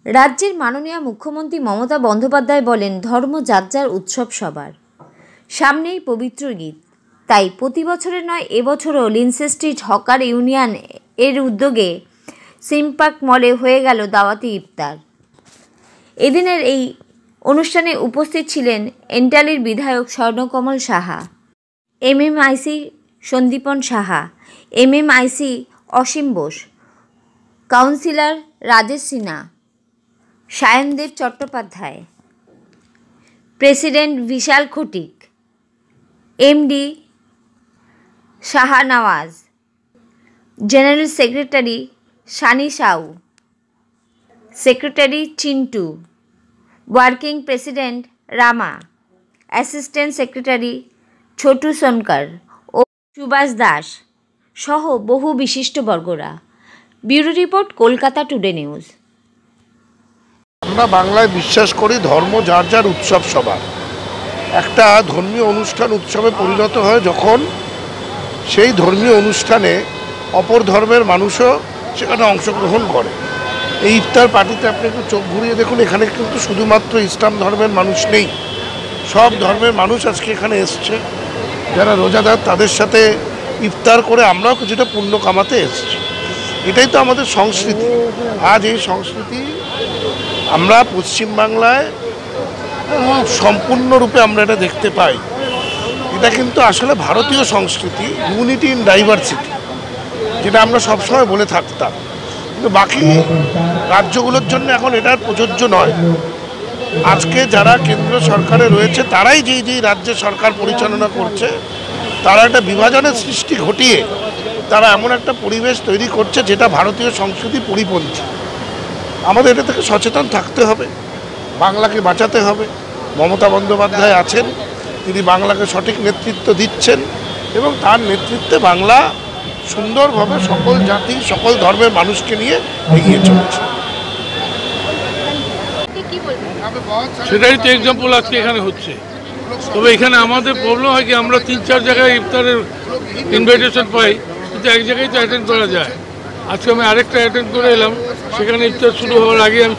রাজ্যের মাননীয় মুখ্যমন্ত্রী মমতা বন্দ্যোপাধ্যায় বলেন, ধর্ম যার যার উৎসব সবার। সামনেই পবিত্র ঈদ, তাই প্রতি বছরের নয় এবছরও লিন্ডসে স্ট্রিট হকার ইউনিয়ন এর উদ্যোগে সিমপার্ক মলে হয়ে গেল দাওয়াতি ইফতার। এদিনের এই অনুষ্ঠানে উপস্থিত ছিলেন এন্টালির বিধায়ক Swarnakamal Saha, MMIC Sandipan Saha, MMIC Asim Bose, councillor Rajesh Sinha, Sayandeb Chattopadhyay, president Bishal Khatik, MD Shahnawaz, general secretary Sunny Sau, secretary Chintu, working president Rama, assistant secretary Chhotu Sonkar ও সুভাষ দাস সহ বহু বিশিষ্টবর্গরা। Bureau report, Kolkata today news. আমরা বাংলায় বিশ্বাস করি ধর্ম যার যার উৎসব সবার। একটা ধর্মীয় অনুষ্ঠান উৎসবে পরিণত হয় যখন সেই ধর্মীয় অনুষ্ঠানে অপর ধর্মের মানুষও সেখানে অংশগ্রহণ করে। এই ইফতার পার্টিতে আপনি একটু চোখ ঘুরিয়ে দেখুন, এখানে কিন্তু শুধুমাত্র ইসলাম ধর্মের মানুষ নেই, সব ধর্মের মানুষ আজকে এখানে এসছে। যারা রোজাদার তাদের সাথে ইফতার করে আমরাও কিছুটা পুণ্য কামাতে এসছি। এটাই তো আমাদের সংস্কৃতি। আজ এই সংস্কৃতি আমরা পশ্চিমবাংলায় সম্পূর্ণরূপে আমরা এটা দেখতে পাই। এটা কিন্তু আসলে ভারতীয় সংস্কৃতি, ইউনিটি ইন ডাইভার্সিটি, যেটা আমরা সবসময় বলে থাকতাম। কিন্তু বাকি রাজ্যগুলোর জন্য এখন এটা প্রযোজ্য নয়। আজকে যারা কেন্দ্র সরকারে রয়েছে তারাই যেই রাজ্যে সরকার পরিচালনা করছে, তারা একটা বিভাজনের সৃষ্টি ঘটিয়ে তারা এমন একটা পরিবেশ তৈরি করছে যেটা ভারতীয় সংস্কৃতি পরিপন্থী। আমাদের এটা থেকে সচেতন থাকতে হবে, বাংলাকে বাঁচাতে হবে। মমতা বন্দ্যোপাধ্যায় আছেন, তিনি বাংলাকে সঠিক নেতৃত্ব দিচ্ছেন এবং তার নেতৃত্বে বাংলা সুন্দরভাবে সকল জাতি সকল ধর্মের মানুষকে নিয়ে এগিয়ে চলেছে। সেটাই তো এক্সাম্পল আজকে এখানে হচ্ছে। তবে এখানে আমাদের প্রবলেম হয় কি, আমরা 3-4 জায়গায় ইফতারের ইনভাইটেশন পাই, কিন্তু এক জায়গায় তো অ্যাটেন্ড করা যায়। আজকে আমি আরেকটা অ্যাটেন্ড করে এলাম, সেখানে ইফতার শুরু হওয়ার আগে আমি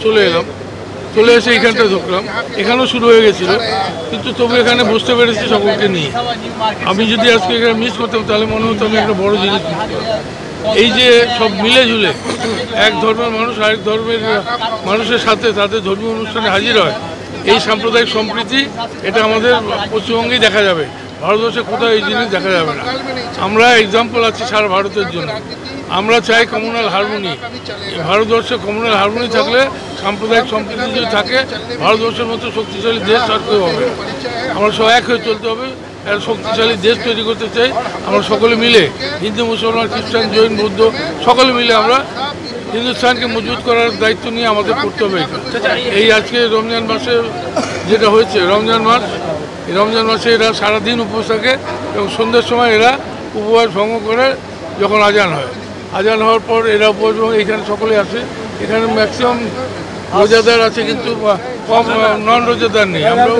চলে এসে এইখানটা ঢুকলাম। এখানেও শুরু হয়ে গেছিলো, কিন্তু তবু এখানে বুঝতে পেরেছি সকলকে নিয়ে। আমি যদি আজকে এখানে মিস করতাম তাহলে মনে হতো আমি একটা বড় জিনিস মিস করতাম। এই যে সব মিলে ঝুলে এক ধর্মের মানুষ আরেক ধর্মের মানুষের সাথে তাদের ধর্মীয় অনুষ্ঠানে হাজির হয়, এই সাম্প্রদায়িক সম্প্রীতি, এটা আমাদের পশ্চিমবঙ্গেই দেখা যাবে, ভারতবর্ষে কোথাও এই জিনিস দেখা যাবে না। আমরা এক্সাম্পল আছি সারা ভারতের জন্য। আমরা চাই কমিউনাল হারমোনি। ভারতবর্ষে কমিউনাল হারমোনি থাকলে, সাম্প্রদায়িক সম্প্রীতি যদি থাকে, ভারতবর্ষের মতো শক্তিশালী দেশ আর কেউ হবে। আমরা সব এক হয়ে চলতে হবে, একটা শক্তিশালী দেশ তৈরি করতে চাই। আমরা সকলে মিলে, হিন্দু মুসলমান খ্রিস্টান জৈন বৌদ্ধ সকলে মিলে আমরা হিন্দুস্তানকে মজবুত করার দায়িত্ব নিয়ে আমাদের করতে হবে। এই আজকে রমজান মাসে যেটা হয়েছে, রমজান মাস, এই রমজান মাসে এরা সারাদিন উপোস থাকে এবং সন্ধ্যের সময় এরা উপবাস ভঙ্গ করে যখন আজান হয়, আজান হওয়ার পর এরা উপবাস ভঙ্গ, এইখানে সকলে আসে। এখানে ম্যাক্সিমাম রোজাদার আছে, কিন্তু কম নন রোজাদার নেই। আমরা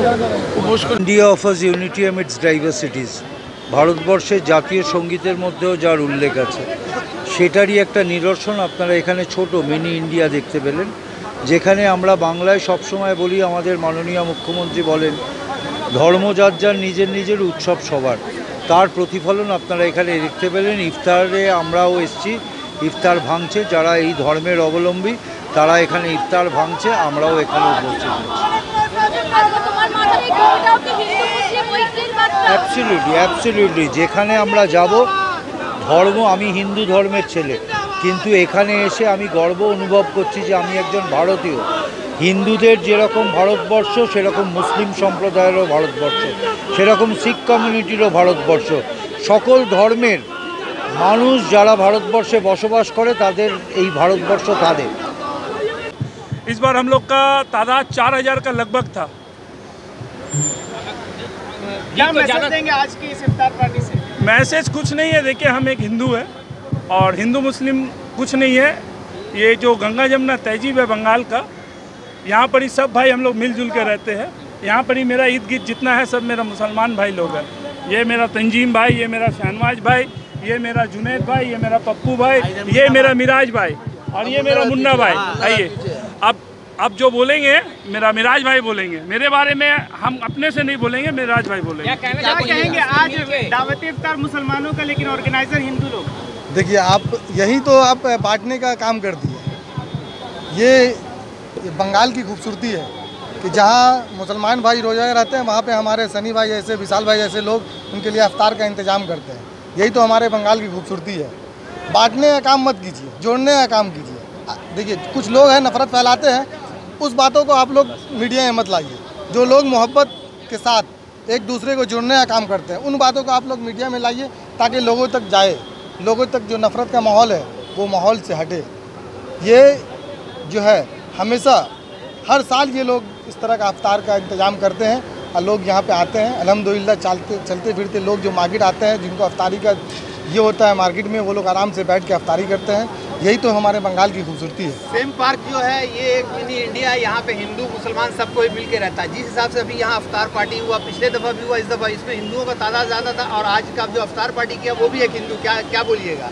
উপোস করি। India offers unity অ্যামিডস ডাইভার্সিটিস। ভারতবর্ষের জাতীয় সঙ্গীতের মধ্যেও যার উল্লেখ আছে, সেটারই একটা নিদর্শন আপনারা এখানে ছোট মিনি ইন্ডিয়া দেখতে পেলেন, যেখানে আমরা বাংলায় সবসময় বলি, আমাদের মাননীয় মুখ্যমন্ত্রী বলেন, ধর্ম যার যার নিজের নিজের উৎসব সবার। তার প্রতিফলন আপনারা এখানে দেখতে পেলেন। ইফতারে আমরাও এসেছি, ইফতার ভাঙছে যারা এই ধর্মের অবলম্বী, তারা এখানে ইফতার ভাঙছে, আমরাও এখানে উপস্থিত হয়েছি। অ্যাবসলিউটলি যেখানে আমরা যাব, ধর্ম, আমি হিন্দু ধর্মের ছেলে, কিন্তু এখানে এসে আমি গর্ব অনুভব করছি যে আমি একজন ভারতীয়। হিন্দুদের যেরকম ভারতবর্ষ, সেরকম মুসলিম সম্প্রদায়েরও ভারতবর্ষ, সেরকম শিখ কমিউনিটিরও ভারতবর্ষ। সকল ধর্মের মানুষ যারা ভারতবর্ষে বসবাস করে, তাদের এই ভারতবর্ষ তাদের। इस बार हम लोग का तादाद 4000 का लगभग था। क्या मैसेज देंगे आज की इस इफ्तार पार्टी से? मैसेज कुछ नहीं है, देखिए हम एक हिंदू है और हिंदू मुस्लिम कुछ नहीं है। ये जो गंगा जमुना तहजीब है बंगाल का, यहाँ पर ही सब भाई हम लोग मिलजुल के रहते हैं। यहाँ पर ही मेरा ईद गिर्द जितना है सब मेरा मुसलमान भाई लोग हैं। ये मेरा तंजीम भाई, ये मेरा शहनवाज भाई, ये मेरा जुनैद भाई, ये मेरा पप्पू भाई, ये मेरा मिराज भाई और ये मेरा मुन्ना भाई। आइए, अब अब जो बोलेंगे मेरा मिराज भाई बोलेंगे, मेरे बारे में हम अपने से नहीं बोलेंगे, मिराज भाई बोलेंगे। क्या कहेंगे आज दावत इफ्तार मुसलमानों का लेकिन ऑर्गेनाइजर हिंदू लोग? देखिए, आप यही तो आप बांटने का काम कर दिए। ये बंगाल की खूबसूरती है कि जहाँ मुसलमान भाई रोज़ा रहते हैं वहाँ पे हमारे सनी भाई जैसे, विशाल भाई जैसे लोग उनके लिए इफ्तार का इंतज़ाम करते हैं। यही तो हमारे बंगाल की खूबसूरती है। बांटने का काम मत कीजिए, जोड़ने का काम कीजिए। देखिए, कुछ लोग हैं नफ़रत फैलाते हैं, उस बातों को आप लोग मीडिया में मत लाइए। जो लोग मोहब्बत के साथ एक दूसरे को जोड़ने का काम करते हैं, उन बातों को आप लोग मीडिया में लाइए ताकि लोगों तक जाए, लोगों तक जो नफ़रत का माहौल है वो माहौल से हटे। ये जो है हमेशा हर साल ये लोग इस तरह का इफ्तार का इंतज़ाम करते हैं और लोग यहाँ पे आते हैं। अल्हम्दुलिल्लाह चलते फिरते लोग जो मार्केट आते हैं, जिनको इफ्तारी का ये होता है मार्केट में, वो लोग आराम से बैठ के इफ्तारी करते हैं। यही तो हमारे बंगाल की खूबसूरती है। सेम पार्क जो है ये एक मिनी इंडिया है, यहाँ पे हिंदू मुसलमान सब कोई मिल के रहता है। जिस हिसाब से अभी यहाँ इफ्तार पार्टी हुआ, पिछले दफ़ा भी हुआ, इस दफ़ा इसमें हिंदुओं का तादाद ज़्यादा था और आज का जो इफ्तार पार्टी किया वो भी एक हिंदू। क्या बोलिएगा?